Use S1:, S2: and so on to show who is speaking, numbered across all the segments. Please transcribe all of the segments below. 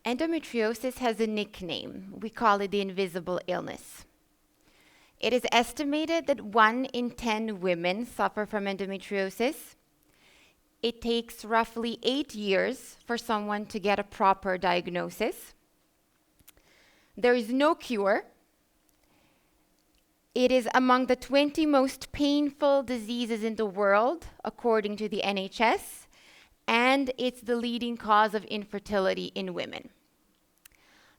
S1: Endometriosis has a nickname. We call it the invisible illness. It is estimated that 1 in 10 women suffer from endometriosis. It takes roughly 8 years for someone to get a proper diagnosis. There is no cure. It is among the 20 most painful diseases in the world, according to the NHS, and it's the leading cause of infertility in women.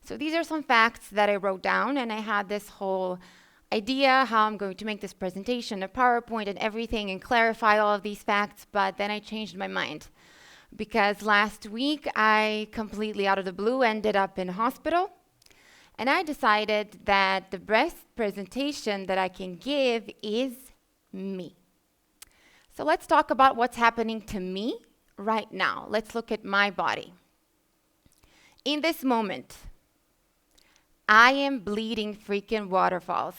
S1: So these are some facts that I wrote down, and I had this whole idea how I'm going to make this presentation, a PowerPoint and everything, and clarify all of these facts, but then I changed my mind because last week I completely out of the blue ended up in a hospital, and I decided that the best presentation that I can give is me. So let's talk about what's happening to me right now. Let's look at my body. In this moment, I am bleeding freaking waterfalls.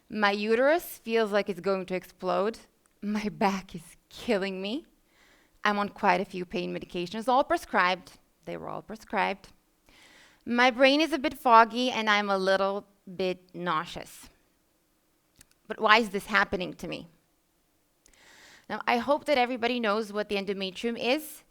S1: My uterus feels like it's going to explode. My back is killing me. I'm on quite a few pain medications, all prescribed. They were all prescribed. My brain is a bit foggy and I'm a little bit nauseous. But why is this happening to me? Now, I hope that everybody knows what the endometrium is.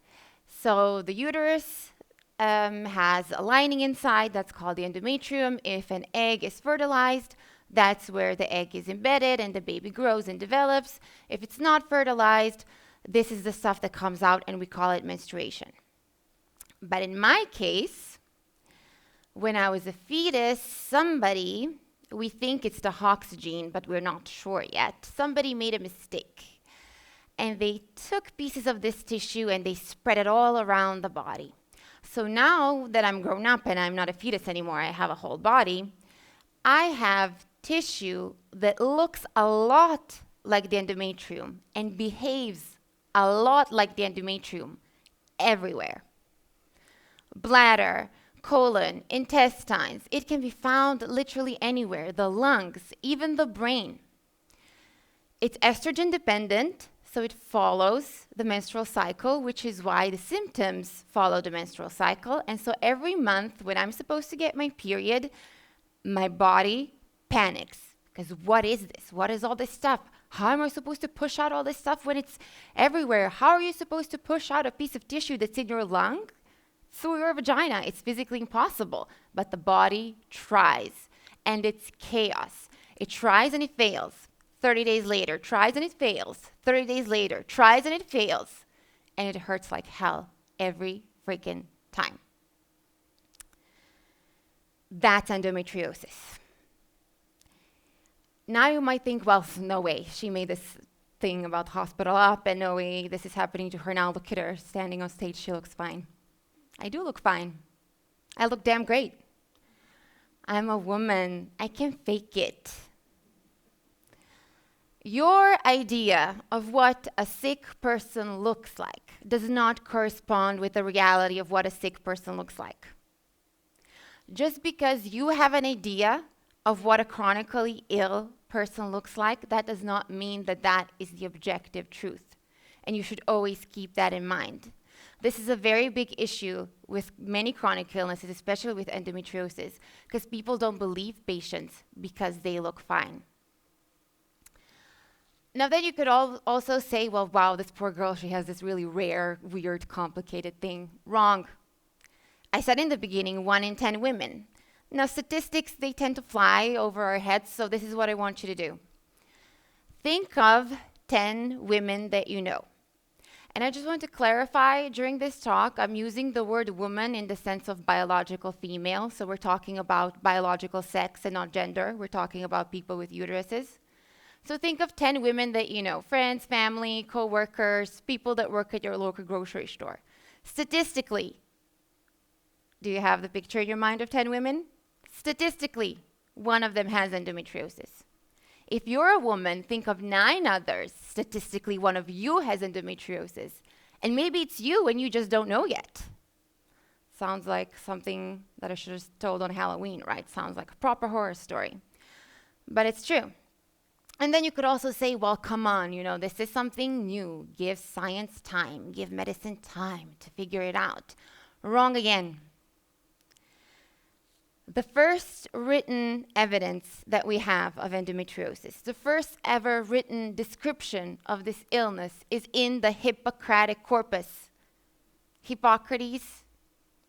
S1: So the uterus has a lining inside that's called the endometrium. If an egg is fertilized, that's where the egg is embedded and the baby grows and develops. If it's not fertilized, this is the stuff that comes out and we call it menstruation. But in my case, when I was a fetus, we think it's the Hox gene, but we're not sure yet. Somebody made a mistake. And they took pieces of this tissue and they spread it all around the body. So now that I'm grown up and I'm not a fetus anymore, I have a whole body, I have tissue that looks a lot like the endometrium and behaves a lot like the endometrium everywhere. Bladder, colon, intestines, it can be found literally anywhere, the lungs, even the brain. It's estrogen dependent, so it follows the menstrual cycle, which is why the symptoms follow the menstrual cycle. And so every month when I'm supposed to get my period, my body panics. Because what is this? What is all this stuff? How am I supposed to push out all this stuff when it's everywhere? How are you supposed to push out a piece of tissue that's in your lung through your vagina? It's physically impossible. But the body tries, and it's chaos. It tries and it fails. 30 days later, tries and it fails. 30 days later, tries and it fails. And it hurts like hell every freaking time. That's endometriosis. Now you might think, well, no way. She made this thing about hospital up and no way this is happening to her now. Look at her standing on stage. She looks fine. I do look fine. I look damn great. I'm a woman. I can fake it. Your idea of what a sick person looks like does not correspond with the reality of what a sick person looks like. Just because you have an idea of what a chronically ill person looks like, that does not mean that that is the objective truth. And you should always keep that in mind. This is a very big issue with many chronic illnesses, especially with endometriosis, because people don't believe patients because they look fine. Now then you could also say, well, wow, this poor girl, she has this really rare, weird, complicated thing. Wrong. I said in the beginning, 1 in 10 women. Now statistics, they tend to fly over our heads, so this is what I want you to do. Think of 10 women that you know. And I just want to clarify, during this talk, I'm using the word woman in the sense of biological female, so we're talking about biological sex and not gender. We're talking about people with uteruses. So think of 10 women that you know, friends, family, co-workers, people that work at your local grocery store. Statistically, do you have the picture in your mind of 10 women? Statistically, 1 of them has endometriosis. If you're a woman, think of 9 others. Statistically, 1 of you has endometriosis. And maybe it's you and you just don't know yet. Sounds like something that I should have told on Halloween, right? Sounds like a proper horror story. But it's true. And then you could also say, well, come on, this is something new. Give science time. Give medicine time to figure it out. Wrong again. The first written evidence that we have of endometriosis, the first ever written description of this illness, is in the Hippocratic Corpus. Hippocrates,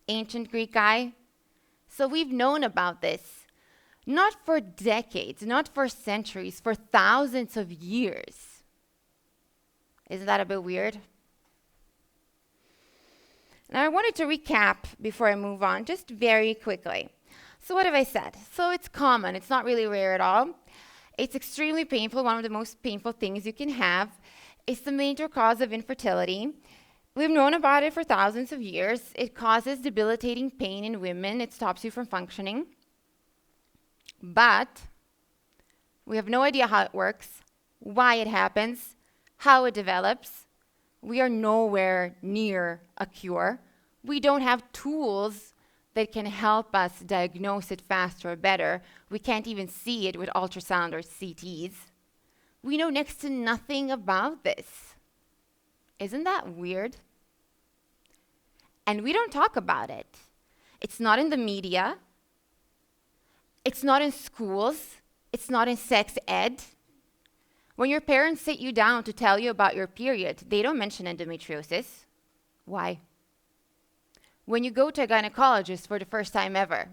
S1: ancient Greek guy. So we've known about this, not for decades, not for centuries, for thousands of years. Isn't that a bit weird? Now I wanted to recap before I move on, just very quickly. So what have I said? So it's common. It's not really rare at all. It's extremely painful, one of the most painful things you can have. It's the major cause of infertility. We've known about it for thousands of years. It causes debilitating pain in women. It stops you from functioning. But we have no idea how it works, why it happens, how it develops. We are nowhere near a cure. We don't have tools that can help us diagnose it faster or better. We can't even see it with ultrasound or CTs. We know next to nothing about this. Isn't that weird? And we don't talk about it. It's not in the media. It's not in schools. It's not in sex ed. When your parents sit you down to tell you about your period, they don't mention endometriosis. Why? When you go to a gynecologist for the first time ever,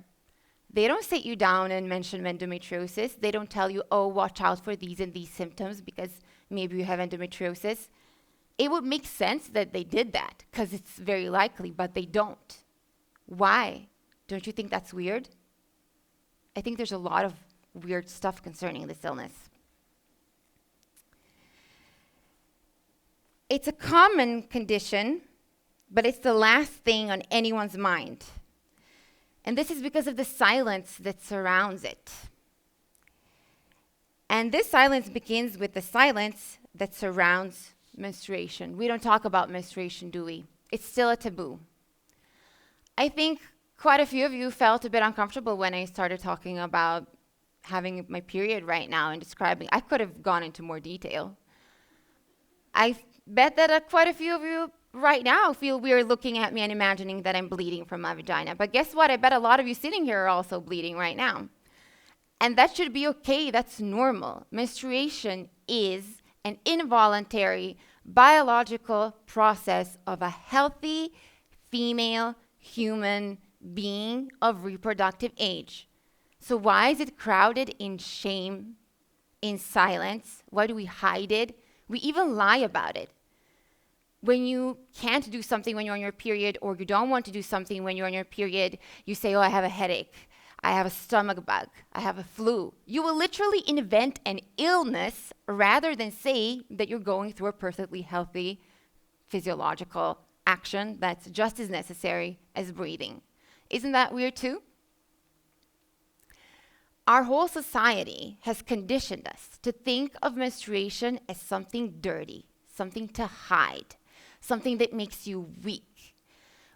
S1: they don't sit you down and mention endometriosis. They don't tell you, oh, watch out for these and these symptoms because maybe you have endometriosis. It would make sense that they did that because it's very likely, but they don't. Why? Don't you think that's weird? I think there's a lot of weird stuff concerning this illness. It's a common condition, but it's the last thing on anyone's mind. And this is because of the silence that surrounds it. And this silence begins with the silence that surrounds menstruation. We don't talk about menstruation, do we? It's still a taboo. I think quite a few of you felt a bit uncomfortable when I started talking about having my period right now and describing. I could have gone into more detail. I bet that quite a few of you right now feel weird looking at me and imagining that I'm bleeding from my vagina. But guess what? I bet a lot of you sitting here are also bleeding right now. And that should be okay. That's normal. Menstruation is an involuntary biological process of a healthy female human being of reproductive age. So why is it crowded in shame, in silence? Why do we hide it? We even lie about it. When you can't do something when you're on your period, or you don't want to do something when you're on your period, you say, oh, I have a headache, I have a stomach bug, I have a flu. You will literally invent an illness rather than say that you're going through a perfectly healthy physiological action that's just as necessary as breathing. Isn't that weird too? Our whole society has conditioned us to think of menstruation as something dirty, something to hide, something that makes you weak.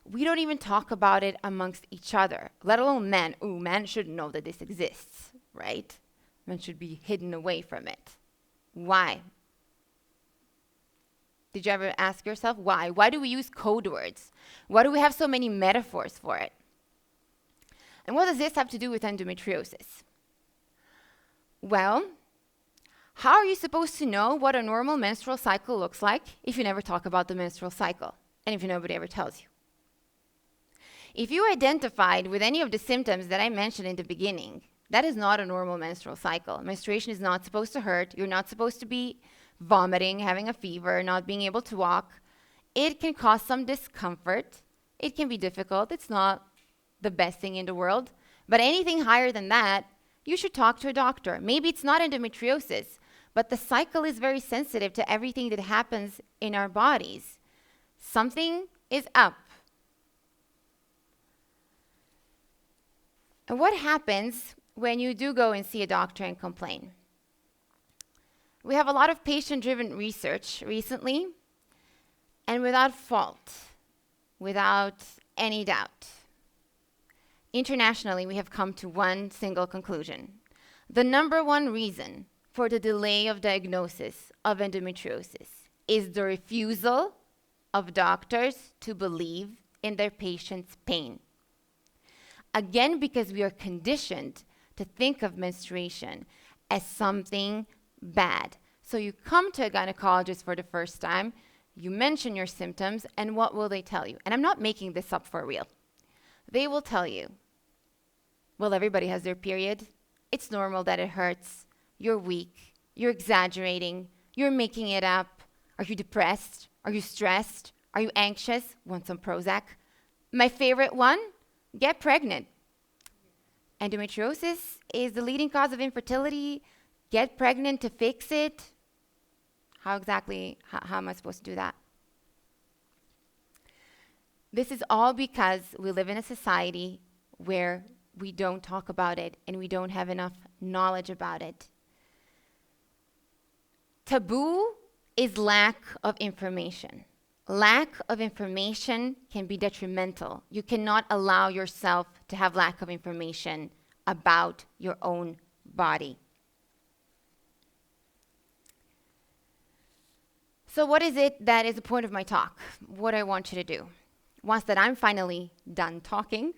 S1: We don't even talk about it amongst each other, let alone men. Ooh, men shouldn't know that this exists, right? Men should be hidden away from it. Why? Did you ever ask yourself why? Why do we use code words? Why do we have so many metaphors for it? And what does this have to do with endometriosis? Well, how are you supposed to know what a normal menstrual cycle looks like if you never talk about the menstrual cycle and if nobody ever tells you? If you identified with any of the symptoms that I mentioned in the beginning, that is not a normal menstrual cycle. Menstruation is not supposed to hurt. You're not supposed to be vomiting, having a fever, not being able to walk. It can cause some discomfort. It can be difficult. It's not the best thing in the world. But anything higher than that, you should talk to a doctor. Maybe it's not endometriosis, but the cycle is very sensitive to everything that happens in our bodies. Something is up. And what happens when you do go and see a doctor and complain? We have a lot of patient-driven research recently, and without fault, without any doubt, internationally, we have come to one single conclusion. The number one reason for the delay of diagnosis of endometriosis is the refusal of doctors to believe in their patient's pain. Again, because we are conditioned to think of menstruation as something bad. So you come to a gynecologist for the first time, you mention your symptoms, and what will they tell you? And I'm not making this up for real. They will tell you, well, everybody has their period. It's normal that it hurts. You're weak. You're exaggerating. You're making it up. Are you depressed? Are you stressed? Are you anxious? Want some Prozac? My favorite one, get pregnant. Endometriosis is the leading cause of infertility. Get pregnant to fix it. How am I supposed to do that? This is all because we live in a society where we don't talk about it and we don't have enough knowledge about it. Taboo is lack of information. Lack of information can be detrimental. You cannot allow yourself to have lack of information about your own body. So what is it that is the point of my talk? What I want you to do? Once that I'm finally done talking,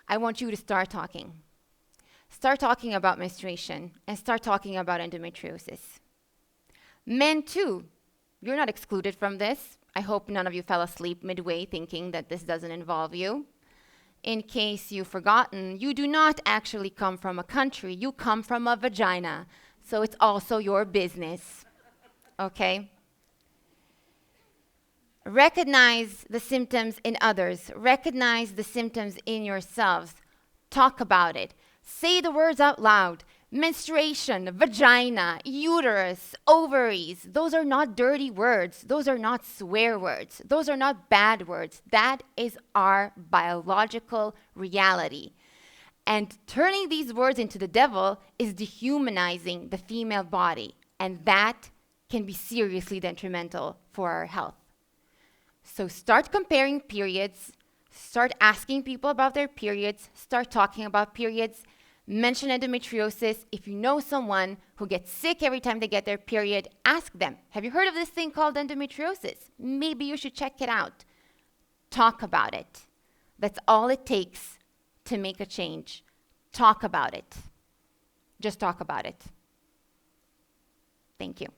S1: I want you to start talking. Start talking about menstruation and start talking about endometriosis. Men too, you're not excluded from this. I hope none of you fell asleep midway thinking that this doesn't involve you. In case you've forgotten, you do not actually come from a country. You come from a vagina. So it's also your business. Okay? Recognize the symptoms in others. Recognize the symptoms in yourselves. Talk about it. Say the words out loud. Menstruation, vagina, uterus, ovaries. Those are not dirty words. Those are not swear words. Those are not bad words. That is our biological reality. And turning these words into the devil is dehumanizing the female body. And that can be seriously detrimental for our health. So start comparing periods. Start asking people about their periods. Start talking about periods. Mention endometriosis. If you know someone who gets sick every time they get their period, ask them, have you heard of this thing called endometriosis? Maybe you should check it out. Talk about it. That's all it takes to make a change. Talk about it. Just talk about it. Thank you.